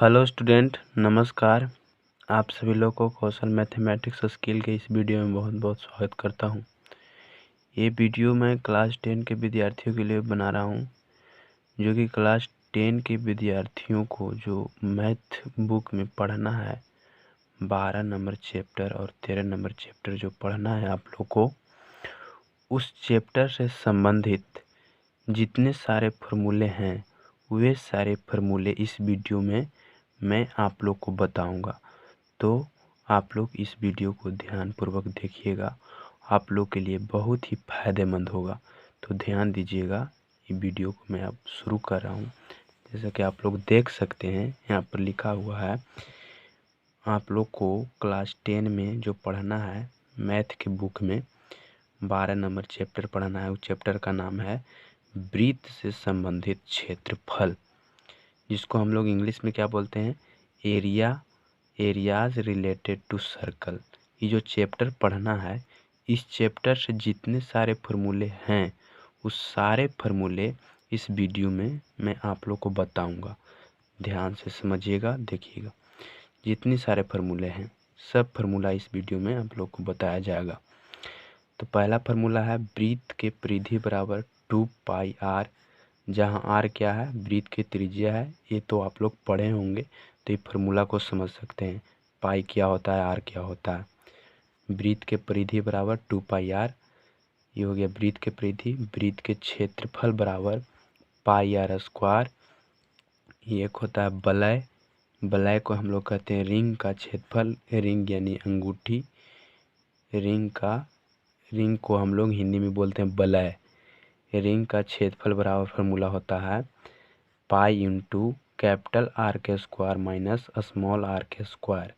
Hello student, नमस्कार। आप सभी लोग को कौशल मैथमेटिक्स स्किल के इस वीडियो में बहुत बहुत स्वागत करता हूं। ये वीडियो मैं क्लास 10 के विद्यार्थियों के लिए बना रहा हूं, जो कि क्लास 10 के विद्यार्थियों को जो मैथ बुक में पढ़ना है 12 नंबर चैप्टर और 13 नंबर चैप्टर जो पढ़ना है आप लोग को, उस चैप्टर से संबंधित जितने सारे फार्मूले हैं वे सारे फार्मूले इस वीडियो में मैं आप लोग को बताऊंगा। तो आप लोग इस वीडियो को ध्यानपूर्वक देखिएगा, आप लोग के लिए बहुत ही फायदेमंद होगा। तो ध्यान दीजिएगा, ये वीडियो को मैं अब शुरू कर रहा हूँ। जैसा कि आप लोग देख सकते हैं, यहाँ पर लिखा हुआ है आप लोग को क्लास 10 में जो पढ़ना है मैथ के बुक में 12 नंबर चैप्टर पढ़ना है। उस चैप्टर का नाम है वृत्त से संबंधित क्षेत्रफल, जिसको हम लोग इंग्लिश में क्या बोलते हैं, एरियाज रिलेटेड टू सर्कल। ये जो चैप्टर पढ़ना है, इस चैप्टर से जितने सारे फार्मूले हैं उस सारे फार्मूले इस वीडियो में मैं आप लोग को बताऊंगा। ध्यान से समझिएगा, देखिएगा। जितने सारे फार्मूले हैं सब फार्मूला इस वीडियो में आप लोग को बताया जाएगा। तो पहला फार्मूला है वृत्त के परिधि बराबर 2πr, जहाँ r क्या है, वृत्त की त्रिज्या है। ये तो आप लोग पढ़े होंगे, तो ये फार्मूला को समझ सकते हैं। पाई क्या होता है, r क्या होता है। वृत्त के परिधि बराबर 2πr, ये हो गया वृत्त के परिधि। वृत्त के क्षेत्रफल बराबर πr²। ये एक होता है वलय, वलय को हम लोग कहते हैं रिंग का क्षेत्रफल। रिंग यानी अंगूठी, रिंग को हम लोग हिंदी में बोलते हैं वलय। रिंग का क्षेत्रफल बराबर फार्मूला होता है पाई इंटू कैपिटल R के स्क्वायर माइनस स्मॉल r के स्क्वायर।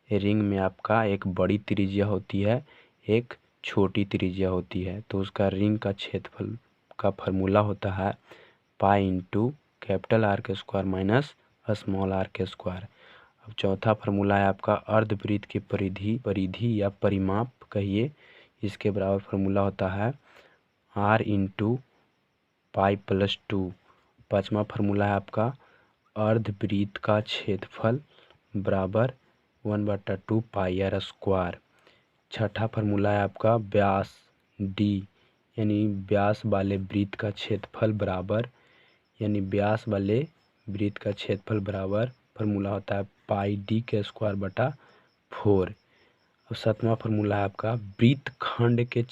रिंग में आपका एक बड़ी त्रिज्या होती है, एक छोटी त्रिज्या होती है, तो उसका रिंग का क्षेत्रफल का फार्मूला होता है पाई इंटू कैपिटल R के स्क्वायर माइनस स्मॉल r के स्क्वायर। अब चौथा फार्मूला है आपका अर्धवृत्त की परिधि या परिमाप कहिए, इसके बराबर फार्मूला होता है r इंटू पाई प्लस 2। पाँचवा फार्मूला है आपका अर्धवृत्त का क्षेत्रफल बराबर 1/2 πr²। छठा फार्मूला है आपका व्यास d, यानी व्यास वाले वृत्त का क्षेत्रफल बराबर, फार्मूला होता है पाई d के स्क्वायर बटा 4। और सातवां फार्मूला है आपका वृत्तखंड के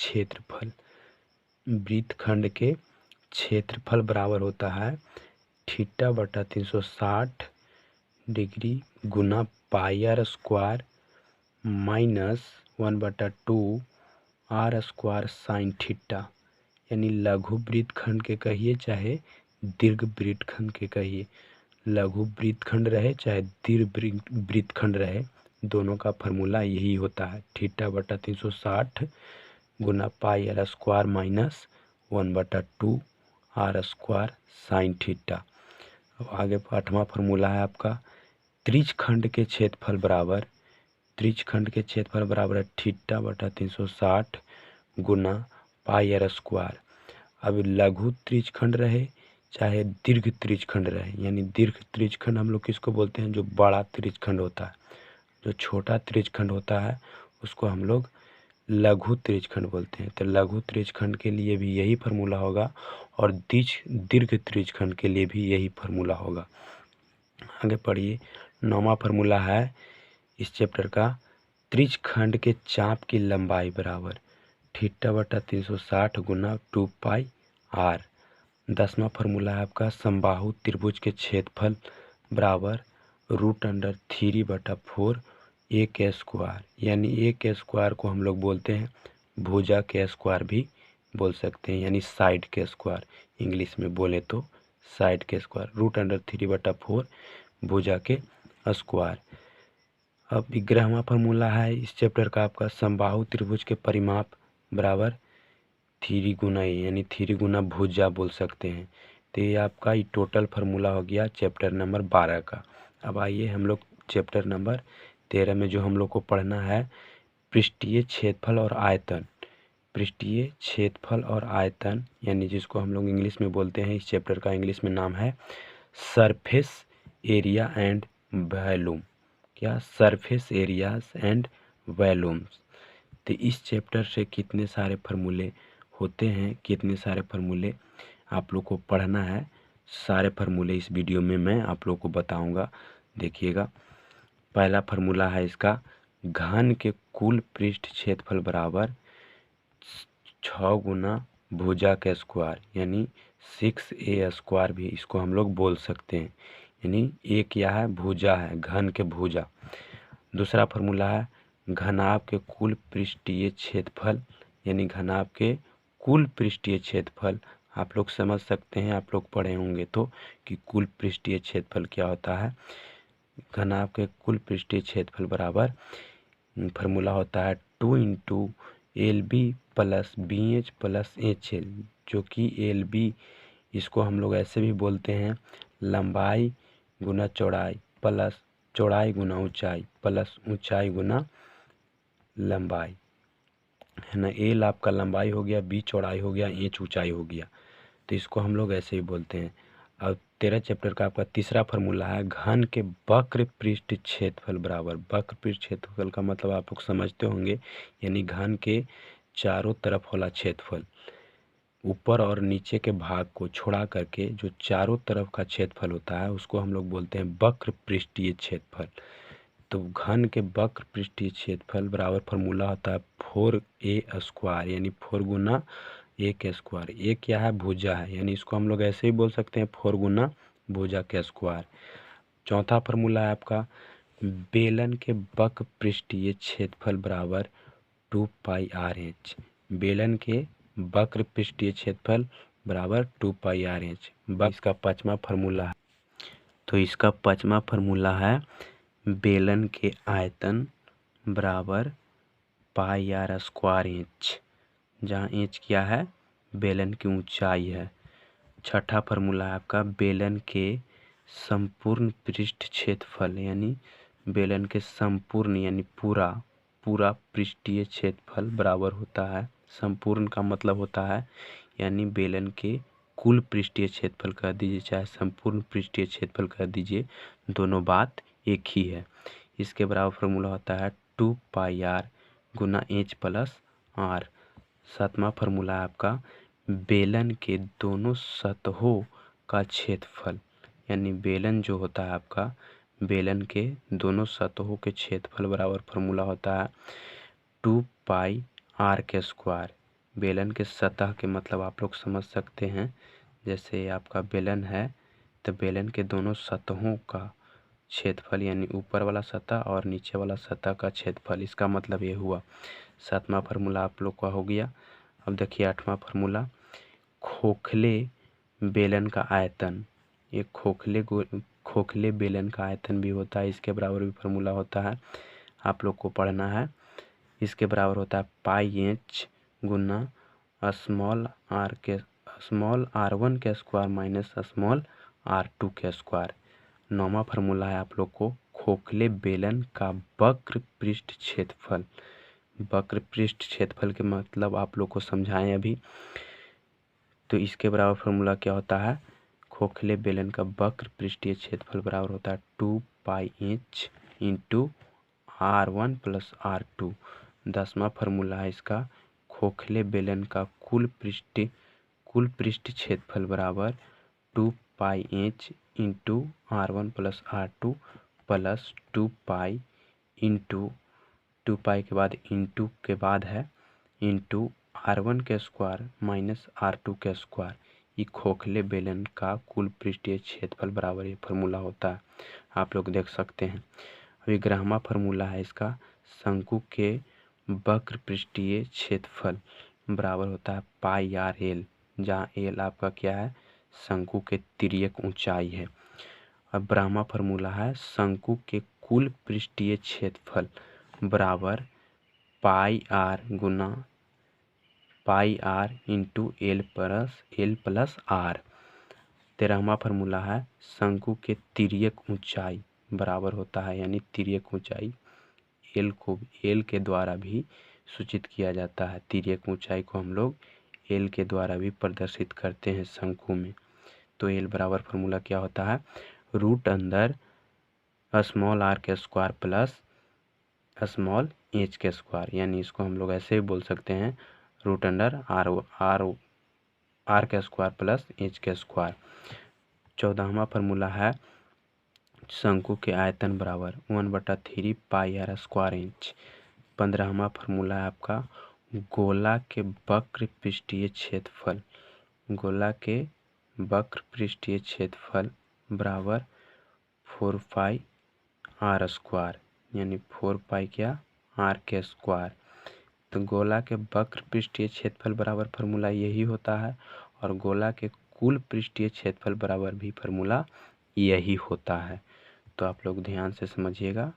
क्षेत्रफल बराबर होता है θ/360 डिग्री गुना πr² minus 1/2 r² sine theta. यानी लघु वृत्तखंड के कहिए चाहे दीर्घ वृत्तखंड के कहिए, लघु वृत्तखंड रहे चाहे दीर्घ वृत्तखंड रहे, दोनों का फार्मूला यही होता है θ/360 गुना πr² minus 1/2 r² sine theta. अब आगे आठवां फार्मूला है आपका त्रिज्यखंड के क्षेत्रफल बराबर है θ/360 गुना πr²। अब लघु त्रिज्यखंड रहे चाहे दीर्घ त्रिज्यखंड रहे, यानी दीर्घ त्रिज्यखंड हम लोग किसको बोलते हैं, जो बड़ा त्रिज्यखंड होता है। जो छोटा त्रिज्यखंड होता है उसको हम लोग लघु त्रिज्यखंड बोलते हैं। तो लघु त्रिज्यखंड के लिए भी यही फार्मूला होगा और दीर्घ त्रिज्यखंड के लिए भी यही फार्मूला होगा। आगे पढ़िए, नौवां फार्मूला है इस चैप्टर का त्रिज्यखंड के चाप की लंबाई बराबर θ/360 गुना 2πr। 10वां फार्मूला है आपका समबाहु त्रिभुज के क्षेत्रफल बराबर √3/4 a के स्क्वायर। यानी a के स्क्वायर को हम लोग बोलते हैं भुजा के स्क्वायर भी बोल सकते हैं, यानी साइड के स्क्वायर। इंग्लिश में बोले तो साइड के स्क्वायर, √3/4 भुजा के स्क्वायर। अब 11वां फार्मूला है इस चैप्टर का आपका समबाहु त्रिभुज के परिमाप बराबर 3 गुना a, यानी 3 गुना भुजा बोल सकते हैं। तो ये आपका ये टोटल फार्मूला हो गया चैप्टर नंबर 12 का। अब आइए हम लोग चैप्टर नंबर 13 में जो हम लोग को पढ़ना है पृष्ठीय क्षेत्रफल और आयतन, यानी जिसको हम लोग इंग्लिश में बोलते हैं, इस चैप्टर का इंग्लिश में नाम है सरफेस एरिया एंड वॉल्यूम, क्या सरफेस एरियाज एंड वॉल्यूम्स। तो इस चैप्टर से कितने सारे फार्मूले होते हैं, कितने सारे फार्मूले आप लोग को पढ़ना है, सारे फार्मूले इस वीडियो में मैं आप लोग को बताऊंगा। देखिएगा, पहला फार्मूला है इसका, घन के कुल पृष्ठ क्षेत्रफल बराबर 6 गुना भुजा का स्क्वायर, यानी 6a² भी इसको हम लोग बोल सकते हैं। यानी ए क्या है, भुजा है, घन के भुजा। दूसरा फार्मूला है घनाभ के कुल पृष्ठीय क्षेत्रफल, यानी घनाभ के कुल पृष्ठीय क्षेत्रफल। आप लोग समझ सकते हैं, आप लोग पढ़े होंगे तो, कि कुल पृष्ठीय क्षेत्रफल क्या होता है। घनाभ के कुल पृष्ठीय क्षेत्रफल बराबर फार्मूला होता है 2 into LB plus BH plus HL, जो कि LB इसको हम लोग ऐसे भी बोलते हैं, लंबाई गुना चौड़ाई प्लस चौड़ाई गुना ऊंचाई प्लस ऊंचाई गुना लंबाई, है ना। एल आपका लंबाई हो गया, बी चौड़ाई हो गया, एच ऊंचाई हो गया, तो इसको हम लोग ऐसे ही बोलते हैं। अब 13 चैप्टर का आपका तीसरा फार्मूला है घन के वक्र पृष्ठ क्षेत्रफल बराबर, वक्र पृष्ठ क्षेत्रफल का मतलब आप लोग समझते होंगे, यानी घन के चारों तरफ वाला क्षेत्रफल, ऊपर और नीचे के भाग को छोड़ा करके जो चारों तरफ का क्षेत्रफल होता है उसको हम लोग बोलते हैं वक्र पृष्ठीय क्षेत्रफल। तो घन के वक्र पृष्ठीय क्षेत्रफल बराबर फार्मूला होता है 4a², यानी 4 गुना ए के स्क्वायर। ए क्या है, भुजा है, यानी इसको हम लोग ऐसे ही बोल सकते हैं 4 गुना भुजा के स्क्वायर। चौथा फार्मूला है आपका बेलन के वक्र पृष्ठीय क्षेत्रफल बराबर 2πRh। बेलन के वक्र पृष्ठीय क्षेत्रफल बराबर 2πRh। इसका पांचवा फार्मूला है, तो इसका पांचवा फार्मूला है बेलन के आयतन बराबर πr²h, जहाँ h क्या है, बेलन की ऊंचाई है। छठा फार्मूला है आपका बेलन के संपूर्ण पृष्ठ क्षेत्रफल, यानी बेलन के संपूर्ण यानी पूरा पृष्ठीय क्षेत्रफल बराबर होता है, संपूर्ण का मतलब होता है यानी बेलन के कुल पृष्ठीय क्षेत्रफल कह दीजिए चाहे संपूर्ण पृष्ठीय क्षेत्रफल कह दीजिए, दोनों बात एक ही है। इसके बराबर फार्मूला होता है 2πr गुना h प्लस r। सातवां फार्मूला है आपका बेलन के दोनों सतहों का क्षेत्रफल, यानी बेलन जो होता है आपका, बेलन के दोनों सतहों के क्षेत्रफल बराबर फार्मूला होता है 2πr²। बेलन के सतह के मतलब आप लोग समझ सकते हैं, जैसे आपका बेलन है तो बेलन के दोनों सतहों का क्षेत्रफल, यानी ऊपर वाला सतह और नीचे वाला सतह का क्षेत्रफल, इसका मतलब ये हुआ। सातवां फार्मूला आप लोग का हो गया। अब देखिए आठवां फार्मूला खोखले बेलन का आयतन, ये खोखले बेलन का आयतन भी होता है, इसके बराबर भी फार्मूला होता है, आप लोग को पढ़ना है। इसके बराबर होता है πh गुना स्मॉल r1 के स्क्वायर माइनस स्मॉल r2 के स्क्वायर। नौवां फार्मूला है आप लोग को खोखले बेलन का वक्र पृष्ठ क्षेत्रफल। वक्र पृष्ठ क्षेत्रफल के मतलब आप लोग को समझाएं अभी, तो इसके बराबर फार्मूला क्या होता है, खोखले बेलन का वक्र पृष्ठीय क्षेत्रफल बराबर होता है 2πh into r1 plus r2। 10वां formula है इसका खोखले बेलन का कुल पृष्ठ क्षेत्रफल बराबर 2πh into r1 plus r2 plus 2π into 2π के बाद इंटू के बाद है इंटू r1 के स्क्वायर माइनस r2 के स्क्वायर। ये खोखले बेलन का कुल पृष्ठीय क्षेत्रफल बराबर ये फार्मूला होता है, आप लोग देख सकते हैं। अभी 11वां फार्मूला है इसका शंकु के वक्र पृष्ठीय क्षेत्रफल बराबर होता है πrl, जहाँ l आपका क्या है, शंकु के तिर्यक ऊंचाई है। अब 12वां फार्मूला है शंकु के कुल पृष्ठीय क्षेत्रफल बराबर πr गुना πr into l plus r। 13वां फार्मूला है शंकु के तिर्यक ऊंचाई बराबर होता है, यानी तिर्यक ऊंचाई l को l के द्वारा भी सूचित किया जाता है, तिर्यक ऊंचाई को हम लोग l के द्वारा भी प्रदर्शित करते हैं शंकु में। तो l बराबर फार्मूला क्या होता है, रूट अंदर स्मॉल आर के स्क्वायर प्लस स्मॉल एच के स्क्वायर, यानी इसको हम लोग ऐसे भी बोल सकते हैं रूट अंडर आर के स्क्वायर प्लस एच के स्क्वायर। 14वां फार्मूला है शंकु के आयतन बराबर 1/3 पाई आर स्क्वायर इंच। 15वां फार्मूला है आपका गोला के वक्र पृष्ठीय क्षेत्रफल, गोला के वक्र पृष्ठीय क्षेत्रफल बराबर 4 पाई आर स्क्वायर, यानी 4 पाई क्या आर के स्क्वायर। तो गोला के वक्र पृष्ठीय क्षेत्रफल बराबर फार्मूला यही होता है, और गोला के कुल पृष्ठीय क्षेत्रफल बराबर भी फार्मूला यही होता है। तो आप लोग ध्यान से समझिएगा,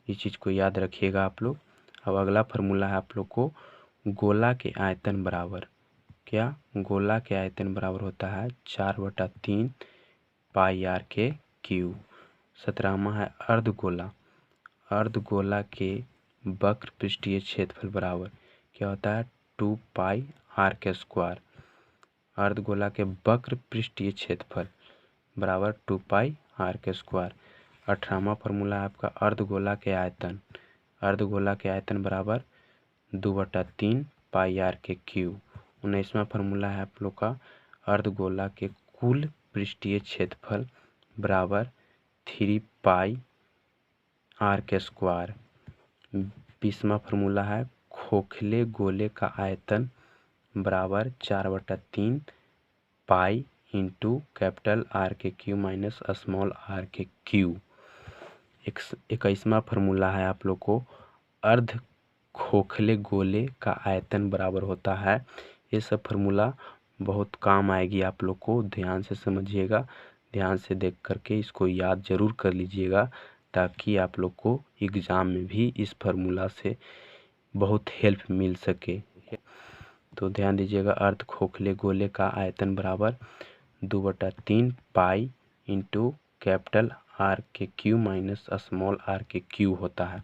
इस चीज़ को याद रखिएगा आप लोग। अब अगला फार्मूला है आप लोग को गोला के आयतन बराबर क्या, गोला के आयतन बराबर होता है 4/3 पाई आर के क्यूब। 17वां है अर्धगोला, अर्धगोला के वक्र पृष्ठीय क्षेत्रफल बराबर क्या होता है 2 पाई आर के स्क्वायर। अर्धगोला के वक्र पृष्ठीय क्षेत्रफल बराबर 2 पाई आर के स्क्वायर। 18वां फार्मूला है आपका अर्धगोला के आयतन, अर्धगोला के आयतन बराबर 2/3 पाई आर के क्यूब। 19वां फार्मूला है आप लोग का अर्धगोला के कुल पृष्ठीय क्षेत्रफल बराबर 3 पाई आर के स्क्वायर। 20वां फार्मूला है खोखले गोले का आयतन बराबर 4/3 पाई इंटू कैपिटल आर के क्यू माइनस स्मॉल आर के क्यू। 21वां फार्मूला है आप लोग को अर्ध खोखले गोले का आयतन बराबर होता है। ये सब फार्मूला बहुत काम आएगी आप लोग को, ध्यान से समझिएगा, ध्यान से देख करके इसको याद जरूर कर लीजिएगा, ताकि आप लोग को एग्ज़ाम में भी इस फार्मूला से बहुत हेल्प मिल सके। तो ध्यान दीजिएगा, अर्ध खोखले गोले का आयतन बराबर 2/3 पाई इंटू कैपिटल आर के क्यू माइनस स्मॉल आर के क्यू होता है।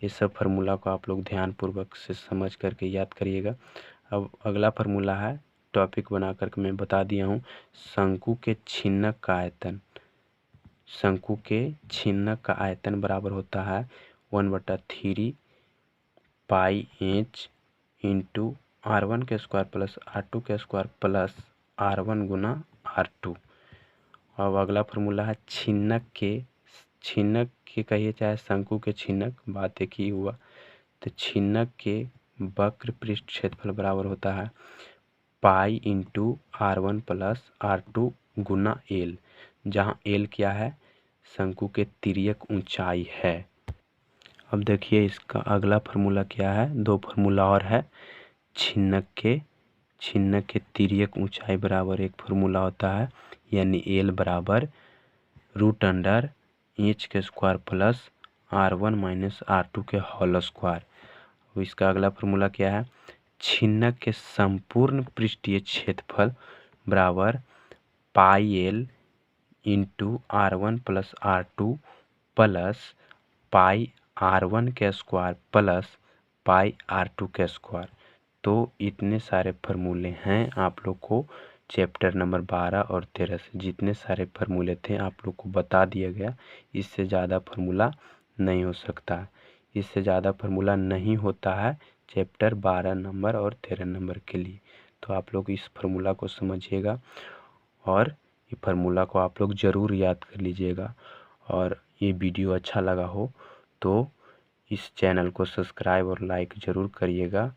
ये सब फार्मूला को आप लोग ध्यानपूर्वक से समझ करके याद करिएगा। अब अगला फार्मूला है, टॉपिक बना करके मैं बता दिया हूँ, शंकु के छिन्नक का आयतन। शंकु के छिन्नक का आयतन बराबर होता है 1/3 पाई एच इंटू R1 के स्क्वायर प्लस R2 के स्क्वायर प्लस R1 गुना R2। अब अगला फार्मूला है छिन्नक के कहिए चाहे शंकु के छिन्नक, बात एक ही हुआ। तो छिन्नक के वक्र पृष्ठ क्षेत्रफल बराबर होता है pi into R1 plus R2 गुना L, जहाँ L क्या है शंकु के तिर्यक ऊंचाई है। अब देखिए इसका अगला फार्मूला क्या है, दो फार्मूला और है। छिन्नक के तिर्यक ऊंचाई बराबर एक फार्मूला होता है, यानी L बराबर रूट अंडर एच के square plus R1 minus R2 के होल स्क्वायर। इसका अगला फार्मूला क्या है, छिन्नक के संपूर्ण पृष्ठीय क्षेत्रफल बराबर पाई L into R1 plus R2 plus pi R1 के स्क्वायर प्लस पाई R2 के स्क्वायर। तो इतने सारे फार्मूले हैं आप लोग को चैप्टर नंबर 12 और 13 से जितने सारे फार्मूले थे आप लोग को बता दिया गया। इससे ज़्यादा फार्मूला नहीं हो सकता, इससे ज़्यादा फार्मूला नहीं होता है चैप्टर 12 नंबर और 13 नंबर के लिए। तो आप लोग इस फार्मूला को समझिएगा और ये फार्मूला को आप लोग ज़रूर याद कर लीजिएगा। और ये वीडियो अच्छा लगा हो तो इस चैनल को सब्सक्राइब और लाइक ज़रूर करिएगा,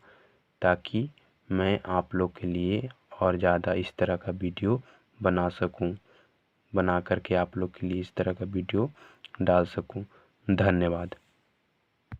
ताकि मैं आप लोग के लिए और ज़्यादा इस तरह का वीडियो बना सकूं, बना करके आप लोग के लिए इस तरह का वीडियो डाल सकूं। धन्यवाद।